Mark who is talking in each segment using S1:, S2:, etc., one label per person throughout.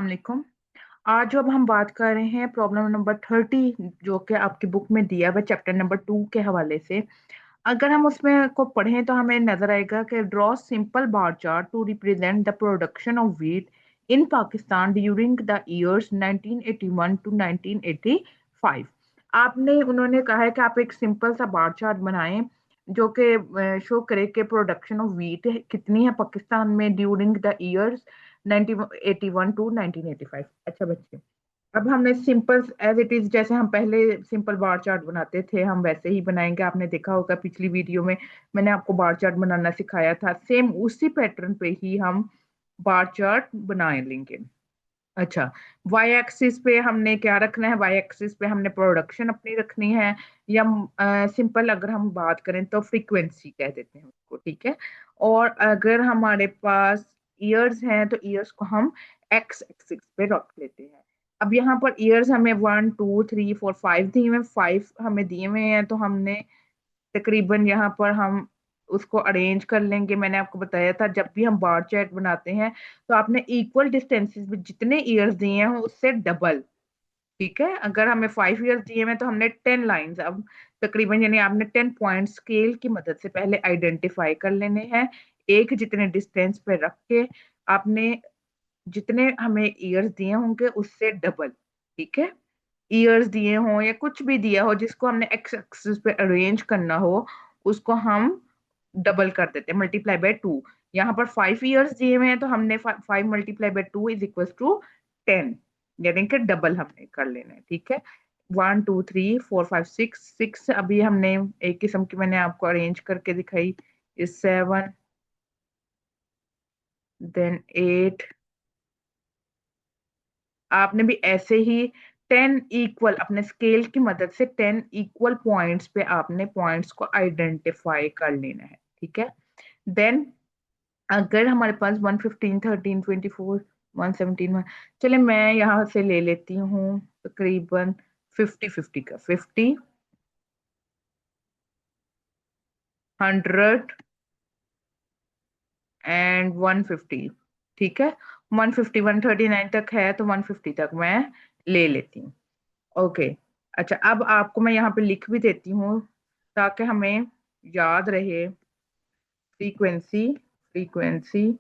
S1: वालेकुम। आज अब हम बात कर रहे हैं प्रॉब्लम नंबर 30 जो कि आपकी बुक में दिया हुआ चैप्टर नंबर 2 के हवाले से। अगर हम उसमें को पढ़ें तो हमें नजर आएगा कि draw simple bar chart to represent the production of wheat in Pakistan during the years 1981 to 1985। आपने उन्होंने कहा है कि आप एक सिंपल सा बार चार्ट बनाएं जो कि शो करे कि प्रोडक्शन ऑफ व्हीट कितनी है पाकिस्तान में ड्यूरिंग द ईयर्स 1981 टू 1985। अच्छा बच्चे, अब हमने सिंपल एज इट इज जैसे हम पहले सिंपल बार चार्ट बनाते थे हम वैसे ही बनाएंगे। आपने देखा होगा पिछली वीडियो में मैंने आपको बार चार्ट बनाना सिखाया था, सेम उसी पैटर्न पे ही हम बार चार्ट बना लेंगे। अच्छा, वाई एक्सिस पे हमने क्या रखना है? वाई एक्सिस पे हमने प्रोडक्शन अपनी रखनी है, या सिंपल अगर हम बात करें तो फ्रीक्वेंसी कह देते हैं उसको, ठीक है। और अगर हमारे पास ईयर्स हैं तो ईयर्स को हम एक्स एक्सिस पे रख लेते हैं। अब यहाँ पर ईयर्स हमें 1 2 3 4 5 दिए हुए हैं, 5 हमें दिए हुए हैं, तो हमने तकरीबन यहाँ पर हम उसको अरेंज कर लेंगे। मैंने आपको बताया था जब भी हम बार चार्ट बनाते हैं तो आपने इक्वल डिस्टेंसेस में जितने ईयर्स दिए हैं उससे डबल, ठीक है। अगर हमें 5 ईयर्स दिए हैं तो हमने 10 लाइंस, अब तकरीबन यानी आपने 10 पॉइंट स्केल की मदद से पहले आइडेंटिफाई कर लेने हैं, एक जितने डिस्टेंस पे रख के आपने जितने हमें ईयर्स दिए होंगे उससे डबल, ठीक है। ईयर्स दिए हों या कुछ भी दिया हो जिसको हमने एक्स एक्सिस पे अरेंज करना हो उसको हम डबल कर देते हैं, मल्टीप्लाई बाय 2। यहाँ पर 5 ईयर्स दिए हुए हैं तो हमने 5 multiply by 2 is equal to 10, यानी कि डबल हमने कर लेना है, ठीक है। 1 2 3 4 5 6 अभी हमने एक किस्म की मैंने आपको अरेंज करके दिखाई, इज 7, देन 8। आपने भी ऐसे ही 10 इक्वल अपने स्केल की मदद से 10 इक्वल पॉइंट्स पे आपने पॉइंट्स को आइडेंटिफाई कर लेना है, ठीक है। देन अगर हमारे पास 115 13 24 117 चले मैं यहाँ से ले लेती हूँ तकरीबन 50 50 का, 50 100 एंड 150, ठीक है। 150 139 तक है तो 150 तक मैं ले लेती हूँ। ओके। अच्छा, अब आपको मैं यहाँ पे लिख भी देती हूँ ताकि हमें याद रहे। फ्रीक्वेंसी, फ्रीक्वेंसी,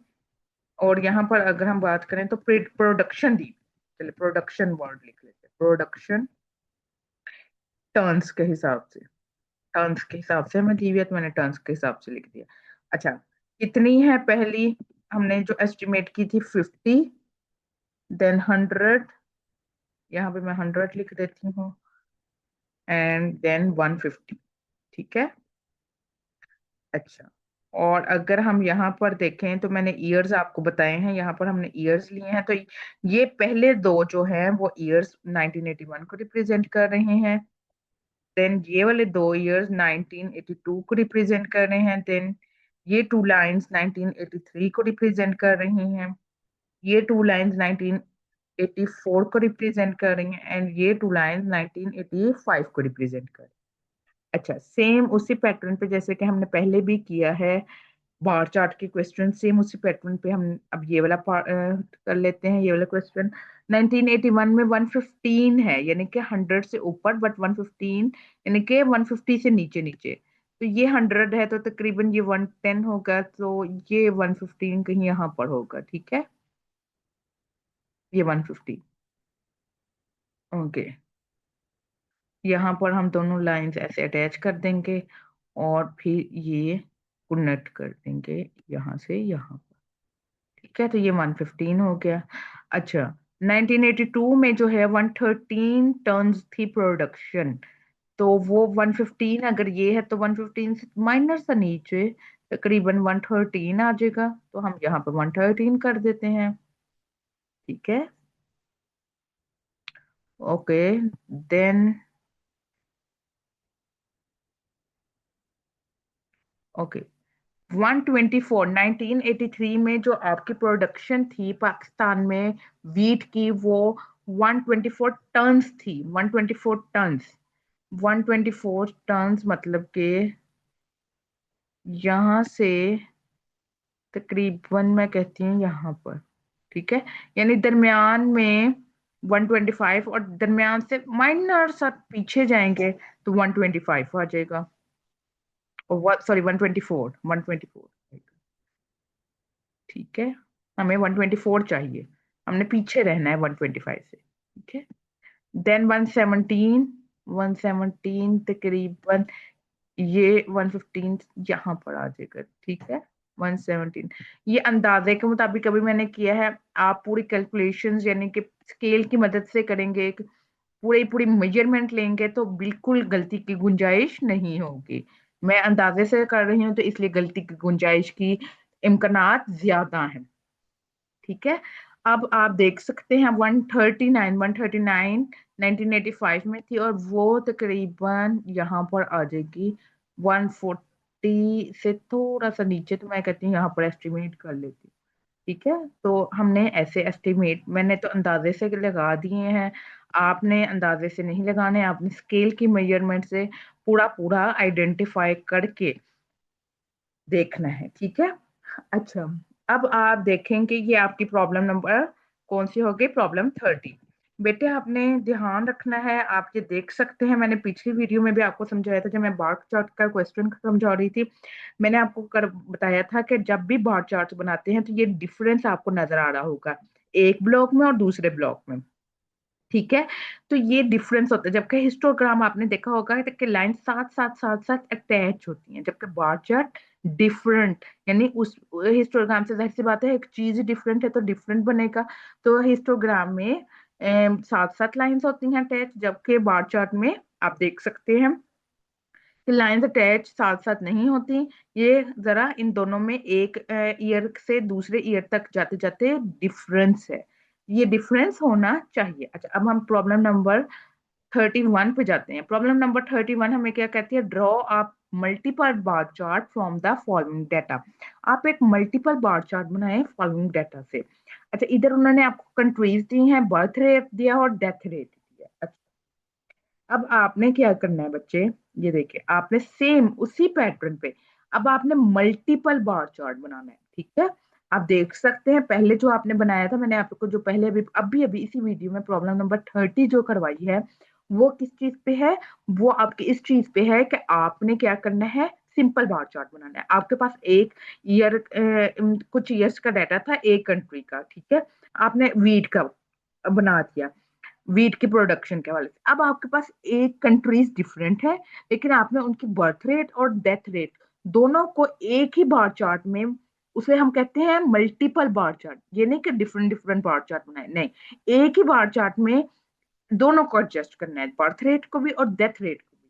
S1: और यहाँ पर अगर हम बात करें तो प्रोडक्शन दी, चलिए प्रोडक्शन वर्ड लिख लेते हैं, प्रोडक्शन टर्न्स के हिसाब से, टर्न्स के हिसाब से हमें दी हुई है तो मैंने टर्न्स के हिसाब से लिख दिया। अच्छा, कितनी है पहली हमने जो एस्टिमेट की थी 50, देन 100, यहाँ पे मैं 100 लिख देती हूँ, एंड देन 150, ठीक है। अच्छा, और अगर हम यहाँ पर देखें तो मैंने ईयर्स आपको बताए हैं, यहाँ पर हमने ईयर्स लिए हैं तो ये पहले दो जो हैं वो ईयर्स 1981 को रिप्रेजेंट कर रहे हैं। देन ये वाले दो ईयर्स 1982 को रिप्रेजेंट कर रहे हैं। देन ये टू लाइंस 1983 को रिप्रेजेंट कर रही हैं। ये टू लाइंस 1984 को रिप्रेजेंट कर रही हैं, एंड ये टू लाइंस 1985 को रिप्रेजेंट कर रही हैं। अच्छा, सेम उसी पैटर्न पे जैसे कि हमने पहले भी किया है बार चार्ट के क्वेश्चन, सेम उसी पैटर्न पे हम अब ये वाला कर लेते हैं। ये वाला क्वेश्चन 1981 में 115 है, यानी कि 100 से ऊपर, बट 115 यानी कि 150 से नीचे नीचे। तो ये 100 है तो तकरीबन ये 110 होगा, तो ये 115 कहीं यहाँ पर होगा, ठीक है। ये 150, ओके। यहाँ पर हम दोनों लाइंस ऐसे अटैच कर देंगे और फिर ये कनेक्ट कर देंगे यहाँ से यहाँ, ठीक है। तो ये 115 हो गया। अच्छा, 1982 में जो है 113 टन्स थी प्रोडक्शन, तो वो 115 अगर ये है तो 115 से माइनस सा नीचे तकरीबन 113 आ जाएगा, तो हम यहाँ पे 113 कर देते हैं, ठीक है। ओके, देन ओके, 124 1983 में जो आपकी प्रोडक्शन थी पाकिस्तान में वीट की, वो 124 टन्स थी, 124 टन्स। 124 टन्स मतलब कि यहाँ से तकरीबन मैं कहती हूँ यहाँ पर ठीक है, यानी दरमियान में 125 और दरमियान से माइनर सा पीछे जाएंगे तो 125 आ जाएगा। और सॉरी 124, 124। ठीक है, हमें 124 चाहिए, हमने पीछे रहना है 125 से। ठीक है, देन 117, 117 तकरीबन ये 115 यहाँ पर आ जाएगा। ठीक है, 117 ये अंदाजे के मुताबिक अभी मैंने किया है। आप पूरी कैलकुलेशंस यानी कि स्केल की मदद से करेंगे, पूरी पूरी मेजरमेंट लेंगे तो बिल्कुल गलती की गुंजाइश नहीं होगी। मैं अंदाजे से कर रही हूँ तो इसलिए गलती की गुंजाइश की इम्कानात ज्यादा है। ठीक है, अब आप देख सकते हैं 139, 139 1985 में थी और वो तकरीबन यहाँ पर आ जाएगी 140 से थोड़ा सा नीचे। तो मैं कहती हूँ यहाँ पर एस्टिमेट कर लेती हूँ। ठीक है, तो हमने ऐसे एस्टिमेट मैंने तो अंदाजे से लगा दिए हैं, आपने अंदाजे से नहीं लगाने, आपने स्केल की मेजरमेंट से पूरा पूरा आइडेंटिफाई करके देखना है। ठीक है, अच्छा, अब आप देखेंगे ये आपकी प्रॉब्लम नंबर कौन सी होगी, प्रॉब्लम 30। बेटे आपने ध्यान रखना है, आप ये देख सकते हैं, मैंने पिछली वीडियो में भी आपको समझाया था, जब मैं बार चार्ट का क्वेश्चन समझा रही थी, मैंने आपको बताया था कि जब भी बार चार्ट बनाते हैं तो ये डिफरेंस आपको नजर आ रहा होगा एक ब्लॉक में और दूसरे ब्लॉक में। ठीक है, तो ये डिफरेंस होता है, जबकि हिस्टोग्राम आपने देखा होगा कि लाइन साथ साथ साथ साथ अटैच होती हैं, जबकि बार चार्ट डिफरेंट, यानी उस हिस्टोग्राम से जाहिर सी बात है एक चीज डिफरेंट है तो डिफरेंट बनेगा। तो हिस्टोग्राम में साथ साथ लाइंस होती हैं अटैच, जबकि बार चार्ट में आप देख सकते हैं कि लाइंस अटैच साथ साथ नहीं होती। ये जरा इन दोनों में एक ईयर से दूसरे ईयर तक जाते जाते डिफरेंस है, ये डिफरेंस होना चाहिए। अच्छा, अब हम प्रॉब्लम नंबर 31 पे जाते हैं। प्रॉब्लम नंबर 31 हमें क्या कहती है, ड्रॉ आप multiple bar chart from the following data. आप एक मल्टीपल बार चार्ट बनाएं फॉलोइंग डाटा से। अच्छा, इधर उन्होंने आपको कंट्रीज दी हैं, बर्थ रेट दिया और डेथ रेट दिया। अच्छा, अब आपने क्या करना है बच्चे, ये देखिए आपने सेम उसी पैटर्न पे अब आपने मल्टीपल बार चार्ट बनाना है। ठीक है, आप देख सकते हैं पहले जो आपने बनाया था, मैंने आपको जो पहले अभी अभी अभी इसी वीडियो में प्रॉब्लम नंबर 30 जो करवाई है वो किस चीज पे है, वो आपकी इस चीज पे है कि आपने क्या करना है, सिंपल बार चार्ट बनाना है। आपके पास एक ईयर कुछ ईयर्स का डाटा था एक कंट्री का। ठीक है, आपने वीट का बना दिया, वीट की प्रोडक्शन के हवाले से। अब आपके पास एक कंट्रीज डिफरेंट है, लेकिन आपने उनकी बर्थ रेट और डेथ रेट दोनों को एक ही बार चार्ट में, उसे हम कहते हैं मल्टीपल बार चार्ट। ये नहीं कि डिफरेंट डिफरेंट बार चार्ट बनाए, नहीं, एक ही बार चार्ट में दोनों को एडजस्ट करना है, बर्थ रेट को भी और डेथ रेट को भी।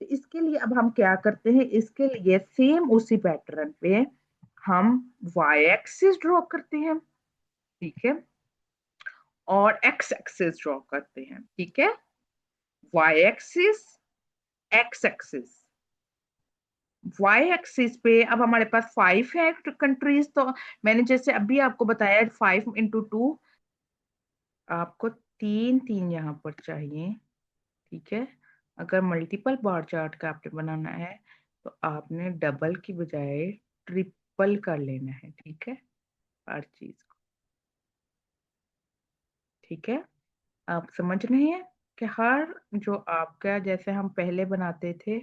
S1: तो इसके लिए अब हम क्या करते हैं, इसके लिए सेम उसी पैटर्न पे हम वाई एक्सिस ड्रॉ करते हैं। ठीक है, और एक्स एक्सिस ड्रॉ करते हैं। ठीक है, Y axis, X axis. Y axis पे अब हमारे पास 5 है कंट्रीज, तो मैंने जैसे अभी आपको बताया 5 into 2, आपको तीन तीन यहाँ पर चाहिए। ठीक है, अगर मल्टीपल बार चार्ट का आपने बनाना है तो आपने डबल की बजाय ट्रिपल कर लेना है। ठीक है, हर चीज को। ठीक है, आप समझ रहे हैं कि हर जो आपका, जैसे हम पहले बनाते थे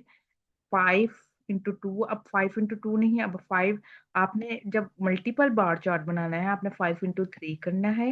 S1: 5 into 2, अब 5 into 2 नहीं, अब 5, आपने जब मल्टीपल बार चार्ट बनाना है आपने 5 into 3 करना है,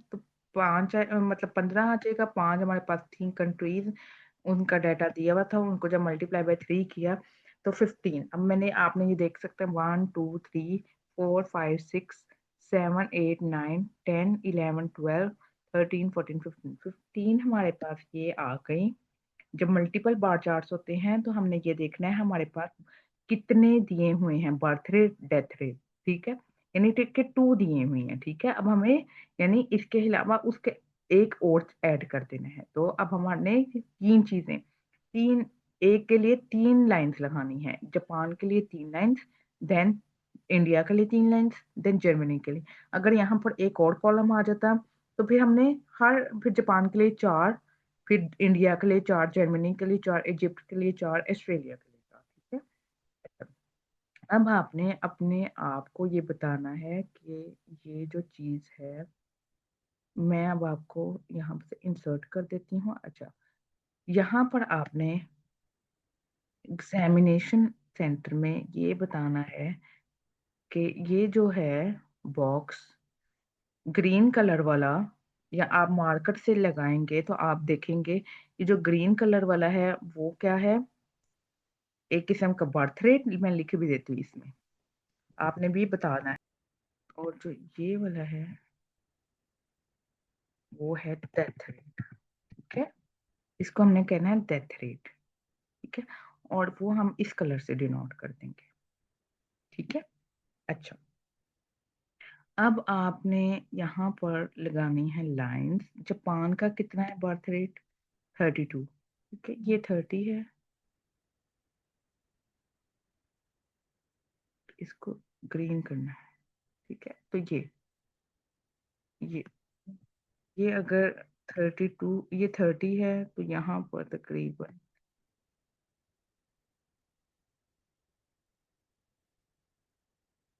S1: तो पांच मतलब 15 आ जाएगा। पांच हमारे पास थी कंट्रीज, उनका डाटा दिया हुआ था, उनको जब मल्टीप्लाई बाय 3 किया तो 15। अब मैंने, आपने ये देख सकते हैं 1 2 3 4 5 6 7 8 9 10 11 12 13 14 15, 15 हमारे पास ये आ गई। जब मल्टीपल बार चार्ट्स होते हैं तो हमने ये देखना है हमारे पास कितने दिए हुए हैं बर्थ रेट डेथ रेट। ठीक है, यानी टिक के 2 दिए हुए हैं। ठीक है, अब हमें यानी इसके अलावा उसके एक और ऐड कर देना है। तो अब हमारे तीन चीजें, तीन, एक के लिए 3 लाइंस लगानी है, जापान के लिए 3 लाइंस, देन इंडिया के लिए 3 लाइंस, देन जर्मनी के लिए। अगर यहाँ पर एक और कॉलम आ जाता तो फिर हमने फिर जापान के लिए 4, फिर इंडिया के लिए 4, जर्मनी के लिए 4, इजिप्ट के लिए 4, ऑस्ट्रेलिया के लिए 4। ठीक है, अब आपने अपने आप को ये बताना है कि ये जो चीज़ है, मैं अब आपको यहाँ से इंसर्ट कर देती हूँ। अच्छा, यहाँ पर आपने एग्ज़ामिनेशन सेंटर में ये बताना है कि ये जो है बॉक्स ग्रीन कलर वाला, या आप मार्कर से लगाएँगे तो आप देखेंगे ये जो ग्रीन कलर वाला है वो क्या है? एक किस्म का बर्थ रेट मैं लिख भी देती हूँ इसमें, आपने भी बताना है। और जो ये वाला है वो है डेथ रेट, ठीक है? इसको हमने कहना है डेथ रेट, ठीक है? और वो हम इस कलर से डिनोट कर देंगे, ठीक है? अच्छा, अब आपने यहाँ पर लगानी है लाइन्स। जापान का कितना है बर्थ रेट? 32, ठीक है? ये 30 है, इसको ग्रीन करना है, ठीक है? तो ये ये अगर 32, ये 30 है तो यहाँ पर तकरीबन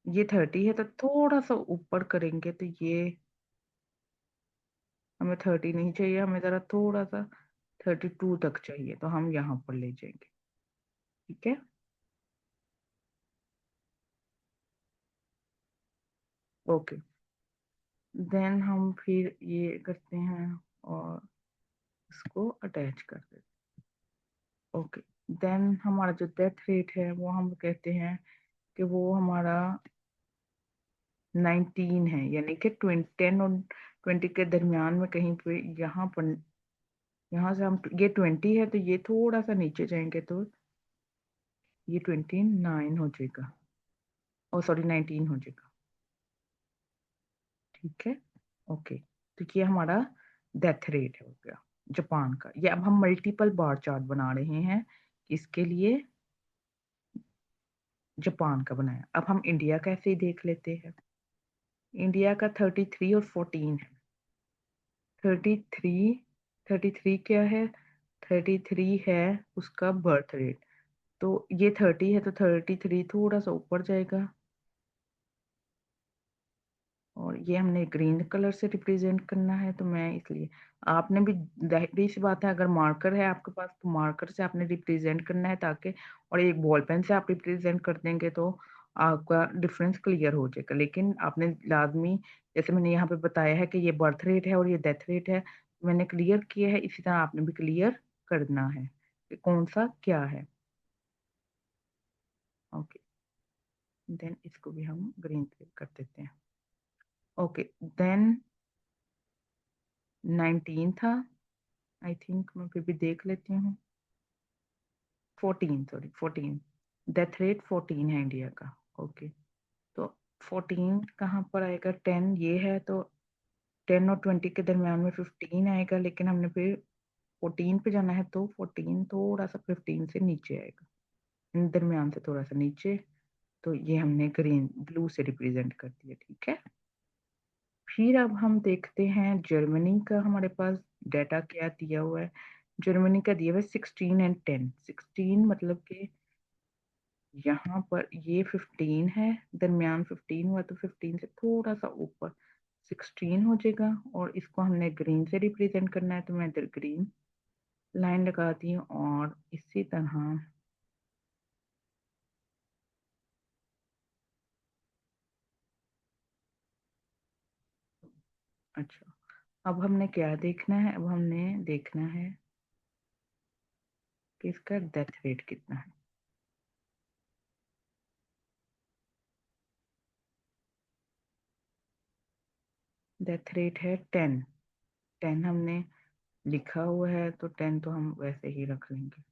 S1: ये 30 है, तो थोड़ा सा ऊपर करेंगे तो ये हमें 30 नहीं चाहिए, हमें जरा थोड़ा सा 32 तक चाहिए, तो हम यहाँ पर ले जाएंगे, ठीक है? ओके, देन हम फिर ये करते हैं और इसको अटैच कर देते हैं। ओके, देन हमारा जो डेथ रेट है वो हम कहते हैं कि वो हमारा 19 है, यानी कि 10 और 20 के दरमियान में कहीं पे यहाँ पर, यहाँ से हम ये 20 है तो ये थोड़ा सा नीचे जाएंगे तो ये 29 हो जाएगा, ओ सॉरी 19 हो जाएगा, ठीक है? ओके, तो ये हमारा डेथ रेट हो गया जापान का। ये अब हम मल्टीपल बार चार्ट बना रहे हैं, इसके लिए जापान का बनाया। अब हम इंडिया का ऐसे ही देख लेते हैं। इंडिया का 33 और 14 है। 33, 33 क्या है? 33 है उसका बर्थ रेट, तो ये 30 है तो 33 थोड़ा सा ऊपर जाएगा, और ये हमने ग्रीन कलर से रिप्रेजेंट करना है, तो मैं इसलिए, आपने भी जाहिर सी बात है अगर मार्कर है आपके पास तो मार्कर से आपने रिप्रेजेंट करना है, ताकि, और एक बॉल पेन से आप रिप्रेजेंट कर देंगे तो आपका डिफरेंस क्लियर हो जाएगा। लेकिन आपने लाजमी, जैसे मैंने यहाँ पे बताया है कि ये बर्थ रेट है और ये डेथ रेट है, मैंने क्लियर किया है, इसी तरह आपने भी क्लियर करना है कि कौन सा क्या है। ओके, देन इसको भी हम ग्रीन से कर देते हैं। ओके, देन 19 था, आई थिंक, मैं फिर भी देख लेती हूँ। 14, सॉरी 14, डेथ रेट 14 है इंडिया का। ओके, तो 14 कहाँ पर आएगा? 10 ये है, तो 10 और 20 के दरमियान में 15 आएगा, लेकिन हमने फिर 14 पे जाना है तो 14 थोड़ा सा 15 से नीचे आएगा, दरमियान से थोड़ा सा नीचे, तो ये हमने ग्रीन ब्लू से रिप्रेजेंट कर दिया, ठीक है? फिर अब हम देखते हैं जर्मनी का हमारे पास डाटा क्या दिया हुआ है। जर्मनी का दिया हुआ है 16 एंड 10। 16 मतलब कि यहाँ पर ये 15 है, दरमियान 15 हुआ तो 15 से थोड़ा सा ऊपर 16 हो जाएगा, और इसको हमने ग्रीन से रिप्रेजेंट करना है, तो मैं इधर ग्रीन लाइन लगाती हूँ। और इसी तरह, अच्छा, अब हमने क्या देखना है? अब हमने देखना है कि इसका डेथ रेट कितना है। डेथ रेट है 10। 10 हमने लिखा हुआ है तो 10 तो हम वैसे ही रख लेंगे।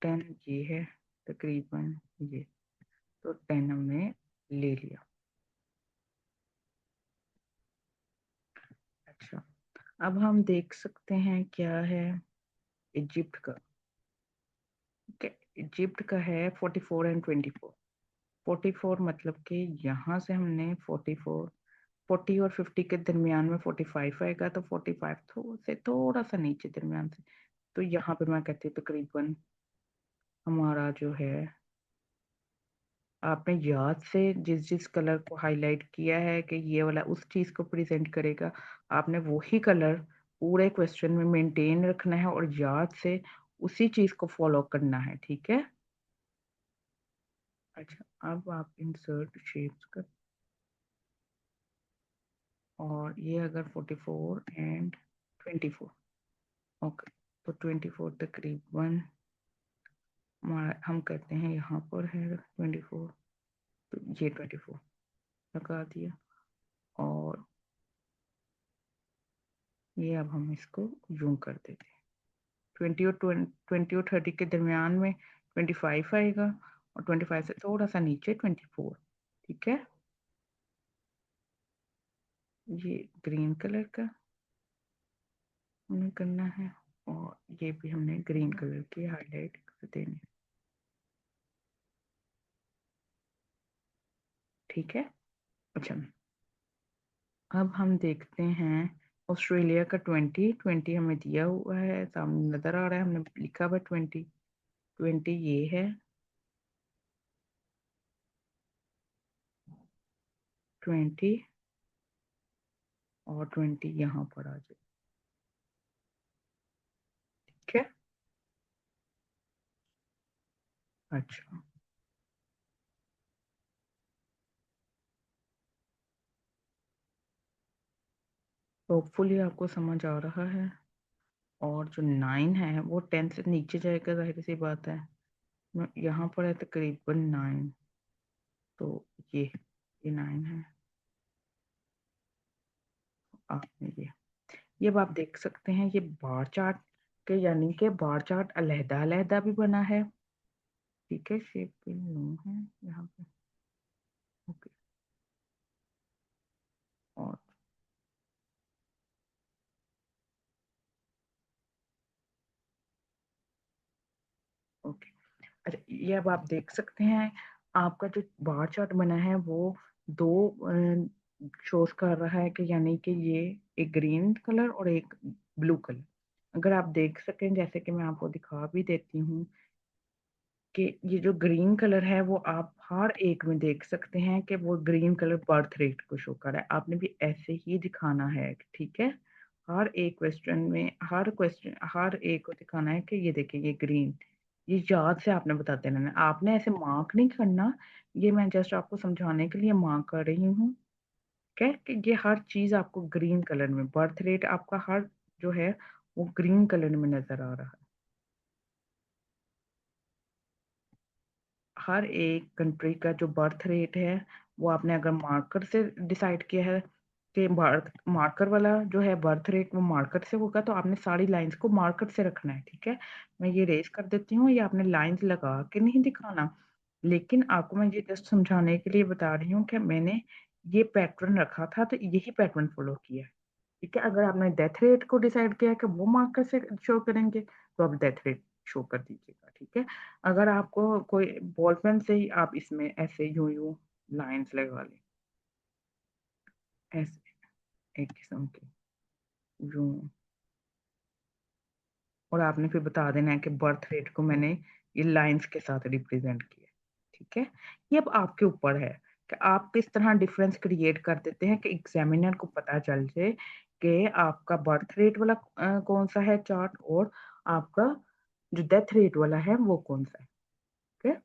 S1: 10 ये है तकरीबन, ये, तो 10 हमने ले लिया। अच्छा, अब हम देख सकते हैं क्या है इजिप्ट का। ठीक है, इजिप्ट का है 44 एंड 24। 44 मतलब कि यहाँ से हमने 44, 40 और 50 के दरमियान में 45 आएगा, तो 45 से थोड़ा सा नीचे दरमियान से, तो यहाँ पे मैं कहती हूँ तकरीबन हमारा जो है आपने याद से जिस जिस कलर को हाईलाइट किया है कि ये वाला उस चीज को प्रेजेंट करेगा, आपने वही कलर पूरे क्वेश्चन में मेंटेन रखना है और याद से उसी चीज को फॉलो करना है, ठीक है। अच्छा, अब आप इंसर्ट शेप्स कर, और ये अगर 44 एंड 24, ओके, तो 24 तकरीबन हम कहते हैं यहाँ पर है 24, तो ये 24 लगा दिया। और ये अब हम इसको यूं कर देते हैं, 20 और 30 के दरमियान में 25 आएगा, और 25 से थोड़ा सा नीचे 24, ठीक है। ये ग्रीन कलर का हमें करना है, और ये भी हमने ग्रीन कलर की हाईलाइट कर देनी, ठीक है। अच्छा, अब हम देखते हैं ऑस्ट्रेलिया का 2020 हमें दिया हुआ है, सामने नजर आ रहा है, हमने लिखा हुआ 2020 ये है, 20 और 20 यहाँ पर आ जाए, ठीक है। अच्छा, होपफुली आपको समझ आ रहा है। और जो 9 है वो 10 से नीचे जाएगा, जाहिर सी बात है। यहाँ पर है तकरीबन 9, तो ये 9 है। आपने ये अब आप देख सकते हैं, ये बार चार्ट के, यानी कि बार चार्ट अलहदा अलहदा भी बना है, ठीक है। शेप पे नो है यहाँ पे, ओके। और ओके, अच्छा, ये अब आप देख सकते हैं, आपका जो बार चार्ट बना है वो दो शोज कर रहा है, कि यानी कि ये एक ग्रीन कलर और एक ब्लू कलर। अगर आप देख सकें, जैसे कि मैं आपको दिखा भी देती हूँ, कि ये जो ग्रीन कलर है वो आप हर एक में देख सकते हैं कि वो ग्रीन कलर बर्थ रेट को शो कर रहा है। आपने भी ऐसे ही दिखाना है, ठीक है। हर एक क्वेश्चन में, हर क्वेश्चन, हर एक को दिखाना है कि ये देखिए ये ग्रीन, ये याद से आपने बताते रहना है, आपने ऐसे मार्क नहीं करना। ये मैं जस्ट आपको समझाने के लिए मार्क कर रही हूँ, क्या कि ये हर चीज आपको ग्रीन कलर में, बर्थ रेट आपका हर जो है वो ग्रीन कलर में नजर आ रहा है। हर एक कंट्री का जो बर्थ रेट है वो आपने अगर मार्कर से डिसाइड किया है कि बर्थ मार्कर वाला जो है बर्थ रेट वो मार्कर से होगा, तो आपने सारी लाइंस को मार्कर से रखना है, ठीक है। मैं ये रेज कर देती हूँ, ये आपने लाइंस लगा के नहीं दिखाना, लेकिन आपको मैं ये जस्ट समझाने के लिए बता रही हूँ कि मैंने ये पैटर्न रखा था, तो यही पैटर्न फॉलो किया है, ठीक है। अगर आपने डेथ रेट को डिसाइड किया है कि वो मार्कर से शो करेंगे, तो आप डेथ रेट शो कर दीजिएगा, ठीक है। अगर आपको कोई बॉल पेन से ही आप इसमें ऐसे यूं यूं लाइंस लगा लें, ऐसे एक किस्म की यूं, और आपने फिर बता देना है कि बर्थ रेट को मैंने ये लाइंस के साथ रिप्रेजेंट किया, ठीक है। ये अब आपके ऊपर है कि आप किस तरह डिफरेंस क्रिएट कर देते हैं कि एग्जामिनर को पता चल जाए कि आपका बर्थ रेट वाला कौन सा है चार्ट, और आपका जो डेथ रेट वाला है वो कौन सा है, ठीक है।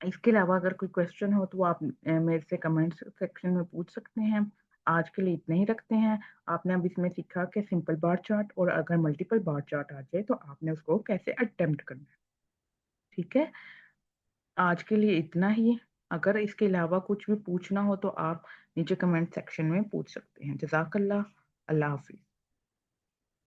S1: इसके अलावा अगर कोई क्वेश्चन हो तो आप मेरे से कमेंट सेक्शन में पूछ सकते हैं। आज के लिए इतना ही रखते हैं। आपने अब इसमें सीखा कि सिंपल बार चार्ट और अगर मल्टीपल बार चार्ट आ जाए तो आपने उसको कैसे अटेम्प्ट करना है, ठीक है। आज के लिए इतना ही। अगर इसके अलावा कुछ भी पूछना हो तो आप नीचे कमेंट सेक्शन में पूछ सकते हैं। जज़ाकल्लाह, अल्लाह हाफिज।